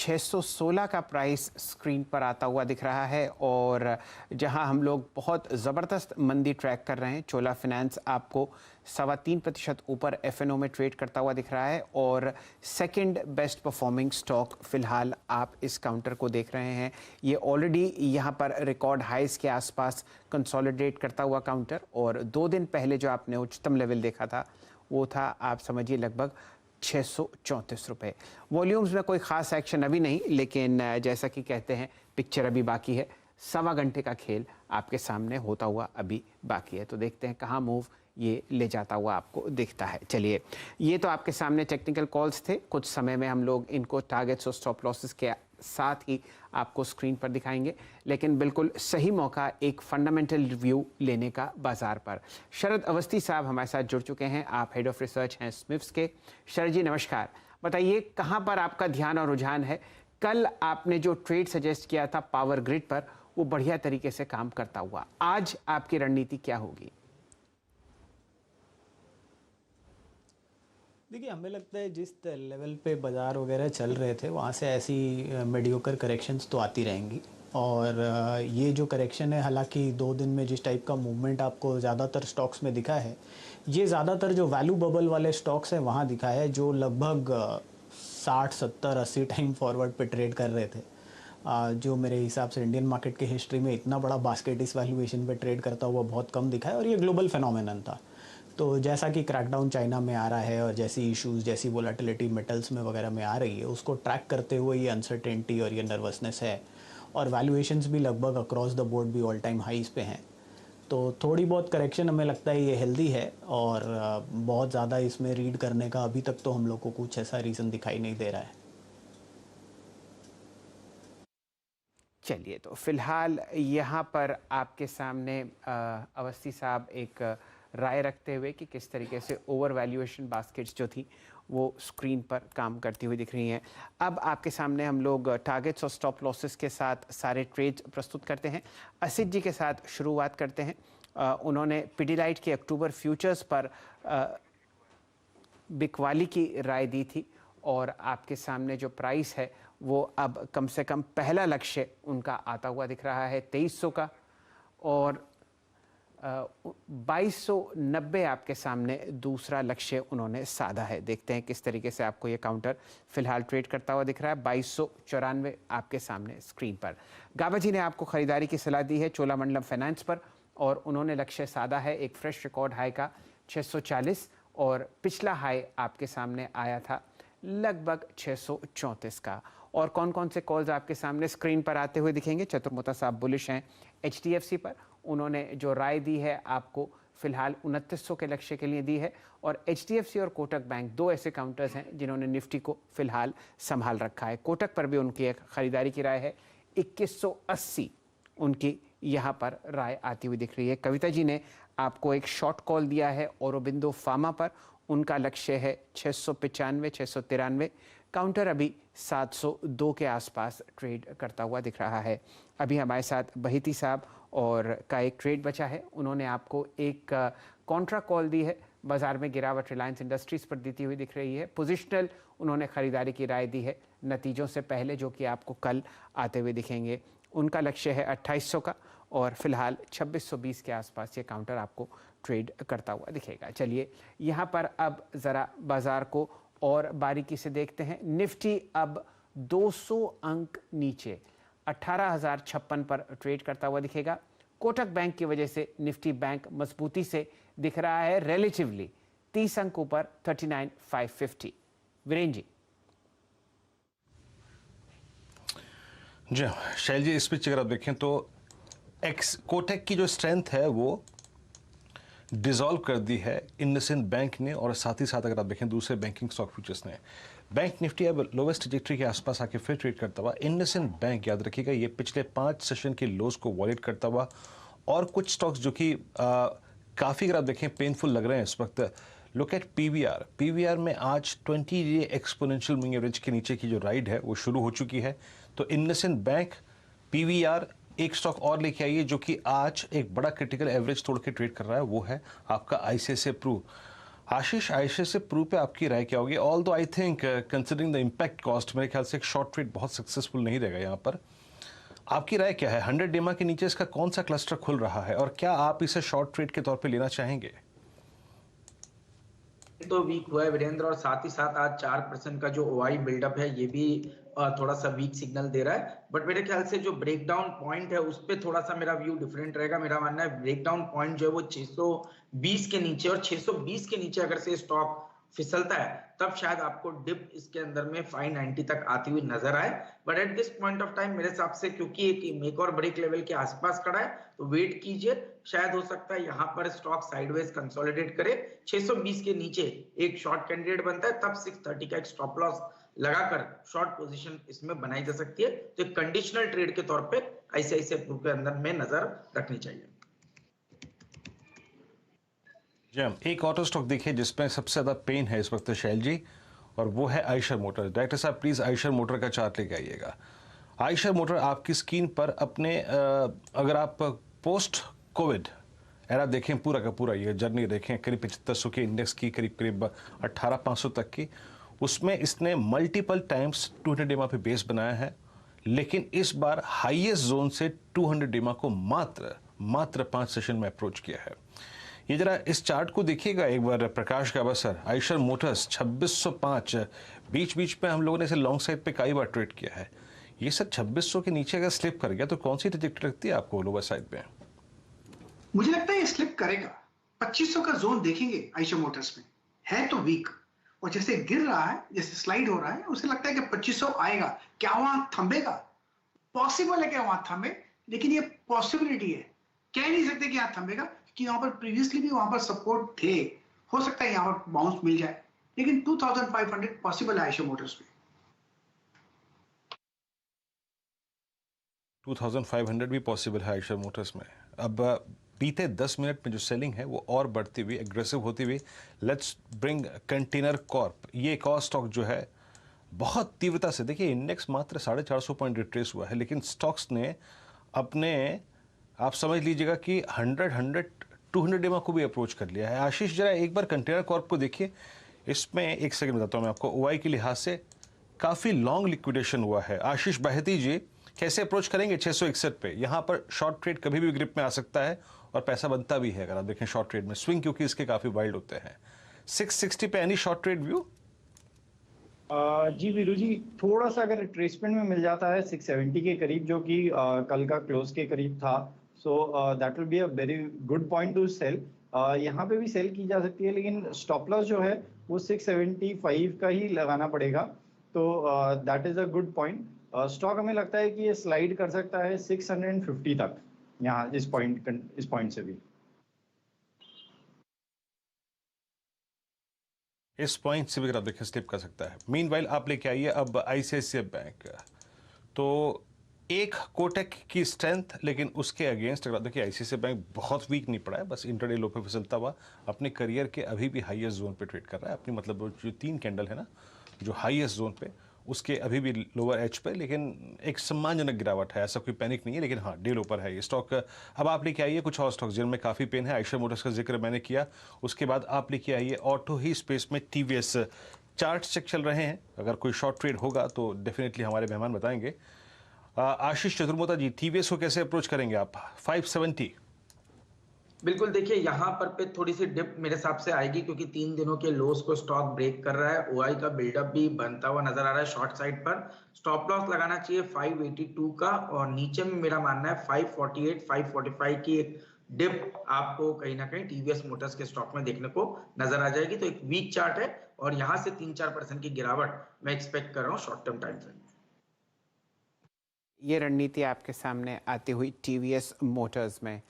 616 का price screen पर आता हुआ दिख रहा है और जहां हम लोग बहुत ज़बरदस्त मंदी ट्रैक कर रहे हैं। चोला फाइनेंस आपको 3.25% ऊपर एफएनओ में ट्रेड करता हुआ दिख रहा है और सेकंड बेस्ट परफॉर्मिंग स्टॉक फिलहाल आप इस काउंटर को देख रहे हैं। ये ऑलरेडी यहां पर रिकॉर्ड हाइस के आसपास कंसोलिडेट करता हुआ काउंटर, और 2 दिन पहले जो आपने उच्चतम लेवल देखा था वो था, आप समझिए, लगभग 634 रुपये। वॉल्यूम्स में कोई ख़ास एक्शन अभी नहीं, लेकिन जैसा कि कहते हैं पिक्चर अभी बाकी है। 1.25 घंटे का खेल आपके सामने होता हुआ अभी बाकी है, तो देखते हैं कहाँ मूव ये ले जाता हुआ आपको दिखता है। चलिए, ये तो आपके सामने टेक्निकल कॉल्स थे। कुछ समय में हम लोग इनको टारगेट्स और स्टॉप लॉसेस के साथ ही आपको स्क्रीन पर दिखाएंगे, लेकिन बिल्कुल सही मौका एक फंडामेंटल रिव्यू लेने का बाजार पर। शरद अवस्थी साहब हमारे साथ जुड़ चुके हैं। आप हेड ऑफ रिसर्च हैं स्मिफ्स के। शरद जी नमस्कार। बताइए कहाँ पर आपका ध्यान और रुझान है? कल आपने जो ट्रेड सजेस्ट किया था पावर ग्रिड पर, वो बढ़िया तरीके से काम करता हुआ, आज आपकी रणनीति क्या होगी? देखिए, हमें लगता है जिस लेवल पे बाज़ार वगैरह चल रहे थे वहाँ से ऐसी मीडियोकर करेक्शंस तो आती रहेंगी। और ये जो करेक्शन है, हालांकि 2 दिन में जिस टाइप का मूवमेंट आपको ज़्यादातर स्टॉक्स में दिखा है, ये ज़्यादातर जो वैल्यू बबल वाले स्टॉक्स हैं वहाँ दिखा है, जो लगभग 60 70 80 टाइम फॉरवर्ड पे ट्रेड कर रहे थे। जो मेरे हिसाब से इंडियन मार्केट की हिस्ट्री में इतना बड़ा बास्केट इस वैल्यूएशन पे ट्रेड करता हुआ बहुत कम दिखा है, और ये ग्लोबल फिनोमेनन था। तो जैसा कि क्रैकडाउन चाइना में आ रहा है और जैसी इश्यूज, जैसी वोलेटिलिटी मेटल्स में वगैरह में आ रही है, उसको ट्रैक करते हुए ये अनसर्टेनिटी और ये नर्वसनेस है, और वैल्यूएशंस भी लगभग अक्रॉस द बोर्ड भी ऑल टाइम हाईज पे हैं। तो थोड़ी बहुत करेक्शन हमें लगता है ये हेल्दी है, और बहुत ज़्यादा इसमें रीड करने का अभी तक तो हम लोग को कुछ ऐसा रीज़न दिखाई नहीं दे रहा है। चलिए, तो फिलहाल यहाँ पर आपके सामने अवस्थी साहब एक राय रखते हुए कि किस तरीके से ओवर वैल्यूएशन बास्केट्स जो थी वो स्क्रीन पर काम करती हुई दिख रही हैं। अब आपके सामने हम लोग टारगेट्स और स्टॉप लॉसेस के साथ सारे ट्रेड्स प्रस्तुत करते हैं। असित जी के साथ शुरुआत करते हैं। उन्होंने पिडिलाइट के अक्टूबर फ्यूचर्स पर बिकवाली की राय दी थी, और आपके सामने जो प्राइस है वो अब कम से कम पहला लक्ष्य उनका आता हुआ दिख रहा है 2300 का, और 2290 आपके सामने दूसरा लक्ष्य उन्होंने साधा है। देखते हैं किस तरीके से आपको ये काउंटर फिलहाल ट्रेड करता हुआ दिख रहा है। 2294 आपके सामने स्क्रीन पर। गाबा जी ने आपको खरीदारी की सलाह दी है चोलामंडलम फाइनेंस पर, और उन्होंने लक्ष्य साधा है एक फ्रेश रिकॉर्ड हाई का 640, और पिछला हाई आपके सामने आया था लगभग 634 का। और कौन कौन से कॉल्स आपके सामने स्क्रीन पर आते हुए दिखेंगे? चतुर्मुता साहब बुलिश हैं HDFC पर। उन्होंने जो राय दी है आपको फिलहाल 2900 के लक्ष्य के लिए दी है, और HDFC और कोटक बैंक 2 ऐसे काउंटर्स हैं जिन्होंने निफ्टी को फिलहाल संभाल रखा है। कोटक पर भी उनकी एक खरीदारी की राय है, 2180 उनकी यहाँ पर राय आती हुई दिख रही है। कविता जी ने आपको एक शॉर्ट कॉल दिया है औरोबिंदो फार्मा पर, उनका लक्ष्य है 695 693। काउंटर अभी 702 के आसपास ट्रेड करता हुआ दिख रहा है। अभी हमारे साथ बहिती साहब और का एक ट्रेड बचा है। उन्होंने आपको एक कॉन्ट्रा कॉल दी है, बाजार में गिरावट रिलायंस इंडस्ट्रीज पर देती हुई दिख रही है। पोजिशनल उन्होंने खरीदारी की राय दी है नतीजों से पहले, जो कि आपको कल आते हुए दिखेंगे। उनका लक्ष्य है 2800 का, और फिलहाल 2620 के आसपास ये काउंटर आपको ट्रेड करता हुआ दिखेगा। चलिए, यहाँ पर अब ज़रा बाजार को और बारीकी से देखते हैं। निफ्टी अब 200 अंक नीचे 18,056 पर ट्रेड करता हुआ दिखेगा। कोटक बैंक की वजह से निफ्टी बैंक मजबूती से दिख रहा है रिलेटिवली 30 अंक ऊपर 39,550। वीरेन जी। जी शैल जी, इस पिच अगर आप देखें तो कोटक की जो स्ट्रेंथ है वो डिसॉल्व कर दी है इंडसइंड बैंक ने, और साथ ही साथ अगर आप देखें दूसरे बैंकिंग स्टॉक फ्यूचर्स ने। बैंक निफ्टी अब लोवेस्ट ट्रैजेक्टरी के आसपास आके फिर ट्रेड करता हुआ। इंडसइंड बैंक, याद रखिएगा, ये पिछले 5 सेशन के लोज को वॉलेट करता हुआ, और कुछ स्टॉक्स जो कि काफ़ी अगर आप देखें पेनफुल लग रहे हैं इस वक्त। लुक एट पीवीआर में आज 20 डे एक्सपोनेंशियल मूविंग एवरेज के नीचे की जो राइड है वो शुरू हो चुकी है। तो इंडसइंड बैंक, पीवीआर, एक स्टॉक और लेके आइए जो कि आज एक बड़ा क्रिटिकल एवरेज तोड़ के ट्रेड कर रहा है, वो है आपका ICICI प्रू। आशीष, आईसीआईसीआई प्रू पे आपकी राय क्या होगी? ऑल दो I think considering the impact cost, मेरे ख्याल से एक शॉर्ट ट्रेड बहुत सक्सेसफुल नहीं रहेगा यहाँ पर। आपकी राय क्या है? 100 डेमा के नीचे इसका कौन सा क्लस्टर खुल रहा है और क्या आप इसे शॉर्ट ट्रेड के तौर पे लेना चाहेंगे? तो वीक हुआ है वीरेंद्र, और साथ ही साथ आज 4% का जो ओआई बिल्डअप है ये भी थोड़ा सा वीक सिग्नल दे रहा है। बट मेरे ख्याल से जो ब्रेकडाउन पॉइंट है उस पे थोड़ा सा मेरा व्यू डिफरेंट रहेगा। मेरा मानना है ब्रेकडाउन पॉइंट जो है वो 620 के नीचे, और 620 के नीचे अगर से स्टॉक फिसलता है तब शायद आपको डिप इसके अंदर में 590 तक आती हुई नजर आए। But at this point of time मेरे हिसाब से क्योंकि एक मेक और ब्रेक लेवल के आसपास खड़ा है तो वेट कीजिए, शायद हो सकता है यहाँ पर स्टॉक साइडवेज कंसोलिडेट करे। 620 के नीचे एक शॉर्ट कैंडिडेट बनता है तब 630 का एक स्टॉप लॉस लगाकर शॉर्ट पोजीशन इसमें बनाई जा सकती है। तो एक कंडीशनल ट्रेड के तौर पे आईसीआईसीआई प्रू के अंदर में नजर रखनी चाहिए। एक ऑटो स्टॉक देखिए जिसमें सबसे ज्यादा पेन है इस वक्त शैल जी, और वो है आयशर मोटर। डायरेक्टर साहब प्लीज आयशर मोटर का चार्ट लेके आइएगा। आयशर मोटर आपकी स्क्रीन पर अपने अगर आप पोस्ट कोविड एरा देखें, पूरा का पूरा ये जर्नी देखें, करीब 7500 के इंडेक्स की, करीब करीब 18500 तक की, उसमें इसने मल्टीपल टाइम्स 200 डेमा पे बेस बनाया है। लेकिन इस बार हाईएस्ट जोन से 200 डेमा को मात्र 5 सेशन में अप्रोच किया है। ये जरा इस चार्ट को देखिएगा एक बार प्रकाश का अवसर। आयशर मोटर्स 2605, बीच बीच में हम लोगों ने इसे लॉन्ग साइड पे कई बार ट्रेड किया है। ये सर 2600 के नीचे अगर स्लिप कर गया तो कौन सी ट्रैजेक्टरी रखती है आपको लोअर साइड पे? मुझे लगता है ये स्लिप करेगा। 2500 का जोन देखेंगे आयशर मोटर्स में, है तो वीक, और जैसे गिर रहा है, जैसे स्लाइड हो रहा है, उसे लगता है कि 2500 आएगा। क्या वहां थंबेगा? पॉसिबल है कि वहां थंबे, लेकिन ये पॉसिबिलिटी है, कह नहीं सकते कि यहाँ थंबेगा, कि यहाँ पर प्रीवियसली भी वहां पर सपोर्ट थे, हो सकता है यहाँ पर बाउंस मिल जाए, लेकिन 2500 पॉसिबल है आयशर मोटर्स में। 2500 भी पॉसिबल है आयशर मोटर्स में। अब बीते 10 मिनट में जो सेलिंग है वो और बढ़ती हुई, एग्रेसिव होती हुई। Let's bring container Corp. ये एक और स्टॉक जो है बहुत तीव्रता से, देखिए इंडेक्स मात्र 450 पॉइंट रिट्रेस हुआ है, लेकिन स्टॉक्स ने अपने, आप समझ लीजिएगा कि 200 डेमा को भी अप्रोच कर लिया है। आशीष जरा एक बार कंटेनर कॉर्प को देखिए। इसमें एक सेकंड बताता हूं मैं आपको, ओआई के लिहाज से काफी लॉन्ग लिक्विडेशन हुआ है। आशीष बहती जी कैसे अप्रोच करेंगे 661 पे? यहां पर शॉर्ट ट्रेड कभी भी ग्रिप में आ सकता है और पैसा बनता भी है अगर आप देखें शॉर्ट ट्रेड में। स्विंग क्योंकि इसके काफी वाइल्ड होते हैं। 660 पे एनी शॉर्ट ट्रेड व्यू? जी वीरू जी, थोड़ा सा अगर रिट्रेसमेंट में मिल जाता है 670 के करीब, जो कि कल का क्लोज के करीब था, so that will be a very good point to sell. यहाँ पे भी सेल की जा सकती है, लेकिन स्टॉप लॉस जो है वो 675 का ही लगाना पड़ेगा। तो that is a good point. Stock हमें लगता है कि ये स्लाइड कर सकता है 650 तक, यहाँ इस पॉइंट से भी। इस पॉइंट से भी अगर आप देखें स्लिप कर सकता है। मीनवाइल आप लेके आइए अब आईसीआईसीआई बैंक। तो एक कोटक की स्ट्रेंथ, लेकिन उसके अगेंस्ट अगर आप देखिए आईसीआईसीआई बैंक बहुत वीक नहीं पड़ा है, बस इंटरडे लो पे फिसलता हुआ अपने करियर के अभी भी हाईएस्ट जोन पे ट्रेड कर रहा है। अपनी मतलब जो 3 कैंडल है ना, जो हाईएस्ट जोन पे, उसके अभी भी लोअर एज पे, लेकिन एक सम्मानजनक गिरावट है, ऐसा कोई पैनिक नहीं है, लेकिन हाँ डे लो पर है ये स्टॉक। अब आप लेके आइए कुछ और स्टॉक जिनमें काफ़ी पेन है। आयशर मोटर्स का जिक्र मैंने किया, उसके बाद आप लेके आइए ऑटो ही स्पेस में टीवीएस। चार्ट चेक चल रहे हैं, अगर कोई शॉर्ट ट्रेड होगा तो डेफिनेटली हमारे मेहमान बताएंगे। आशीष चतुर्मोता जी, टीवीएस को कैसे अप्रोच करेंगे आप? 570। बिल्कुल, देखिए यहाँ पर पे थोड़ी सी डिप मेरे हिसाब से आएगी, क्योंकि 3 दिनों के लोस को स्टॉक ब्रेक कर रहा है। ओआई का बिल्डअप भी बनता हुआ नजर आ रहा है शॉर्ट साइड पर। स्टॉप लॉस लगाना चाहिए 582 का, और नीचे में मेरा मानना है 548 545 की एक डिप आपको कहीं ना कहीं टीवीएस मोटर्स के स्टॉक में देखने को नजर आ जाएगी। तो एक वीक चार्ट है और यहाँ से 3-4% की गिरावट मैं एक्सपेक्ट कर रहा हूँ शॉर्ट टर्म टाइम फ्रेम। ये रणनीति आपके सामने आती हुई टीवीएस मोटर्स में।